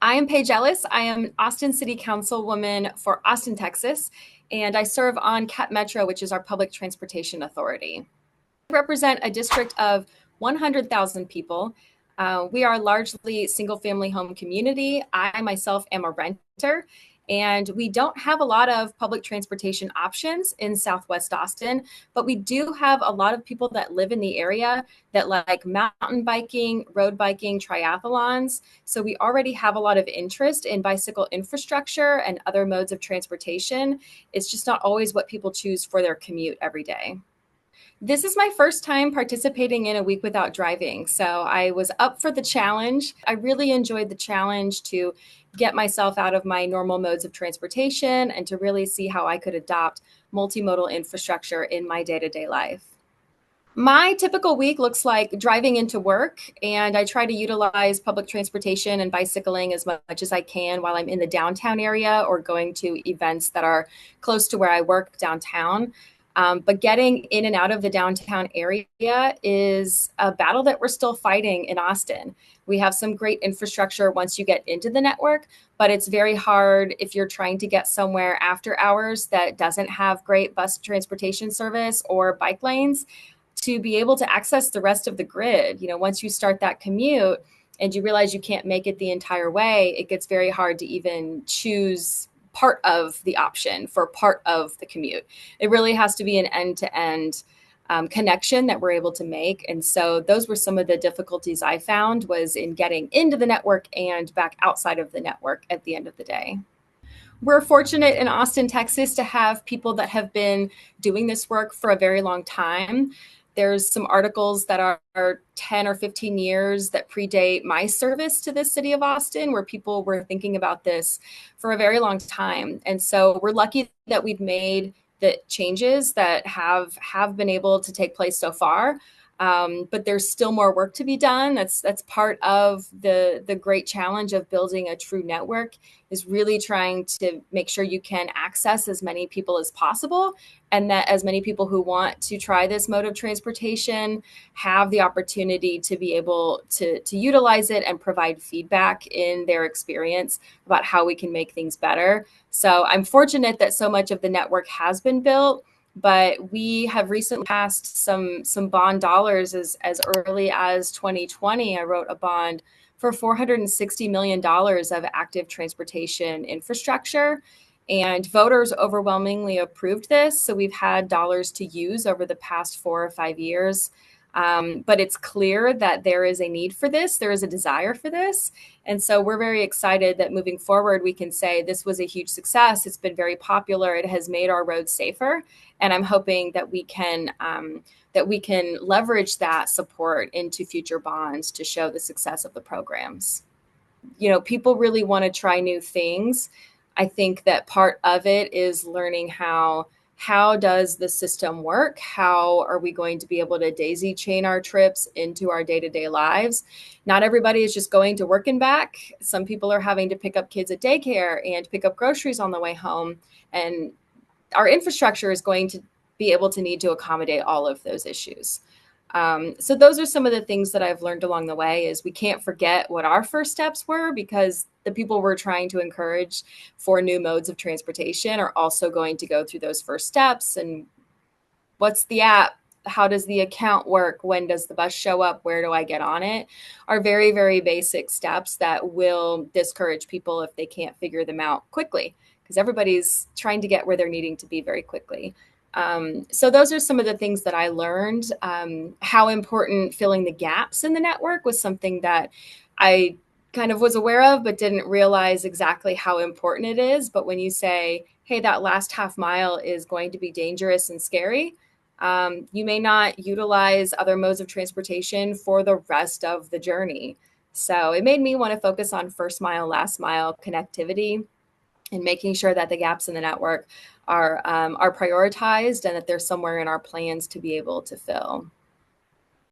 I am Paige Ellis. I am Austin City Councilwoman for Austin, Texas, and I serve on CAT Metro, which is our public transportation authority. I represent a district of 100,000 people. We are largely single family home community. I myself am a renter, and we don't have a lot of public transportation options in Southwest Austin, but we do have a lot of people that live in the area that like mountain biking, road biking, triathlons. So we already have a lot of interest in bicycle infrastructure and other modes of transportation. It's just not always what people choose for their commute every day. This is my first time participating in a week without driving. So I was up for the challenge. I really enjoyed the challenge to get myself out of my normal modes of transportation and to really see how I could adopt multimodal infrastructure in my day to day life. My typical week looks like driving into work, and I try to utilize public transportation and bicycling as much as I can while I'm in the downtown area or going to events that are close to where I work downtown. But getting in and out of the downtown area is a battle that we're still fighting in Austin. We have some great infrastructure once you get into the network, but it's very hard if you're trying to get somewhere after hours that doesn't have great bus transportation service or bike lanes to be able to access the rest of the grid. Once you start that commute and you realize you can't make it the entire way, it gets very hard to even choose part of the option for part of the commute. It really has to be an end-to-end connection that we're able to make. And so those were some of the difficulties I found was in getting into the network and back outside of the network at the end of the day. We're fortunate in Austin, Texas, to have people that have been doing this work for a very long time. There's some articles that are 10 or 15 years that predate my service to the city of Austin, where people were thinking about this for a very long time. And so we're lucky that we've made the changes that have been able to take place so far. But there's still more work to be done. That's part of the great challenge of building a true network is really trying to make sure you can access as many people as possible, and that as many people who want to try this mode of transportation have the opportunity to be able to utilize it and provide feedback in their experience about how we can make things better. So I'm fortunate that so much of the network has been built, but we have recently passed some bond dollars as early as 2020. I wrote a bond for $460 million of active transportation infrastructure, and voters overwhelmingly approved this. So we've had dollars to use over the past 4 or 5 years. But it's clear that there is a need for this. There is a desire for this. And so we're very excited that moving forward, we can say this was a huge success. It's been very popular. It has made our roads safer. And I'm hoping that we can leverage that support into future bonds to show the success of the programs. People really want to try new things. I think that part of it is learning how does the system work? How are we going to be able to daisy chain our trips into our day-to-day lives? Not everybody is just going to work and back. Some people are having to pick up kids at daycare and pick up groceries on the way home. And our infrastructure is going to be able to need to accommodate all of those issues. So those are some of the things that I've learned along the way is we can't forget what our first steps were, because the people we're trying to encourage for new modes of transportation are also going to go through those first steps. And what's the app? How does the account work? When does the bus show up? Where do I get on it? Are very, very basic steps that will discourage people if they can't figure them out quickly, because everybody's trying to get where they're needing to be very quickly. So those are some of the things that I learned. How important filling the gaps in the network was something that I kind of was aware of, but didn't realize exactly how important it is. But when you say, hey, that last half mile is going to be dangerous and scary, you may not utilize other modes of transportation for the rest of the journey. So it made me want to focus on first mile, last mile connectivity and making sure that the gaps in the network are prioritized and that they're somewhere in our plans to be able to fill.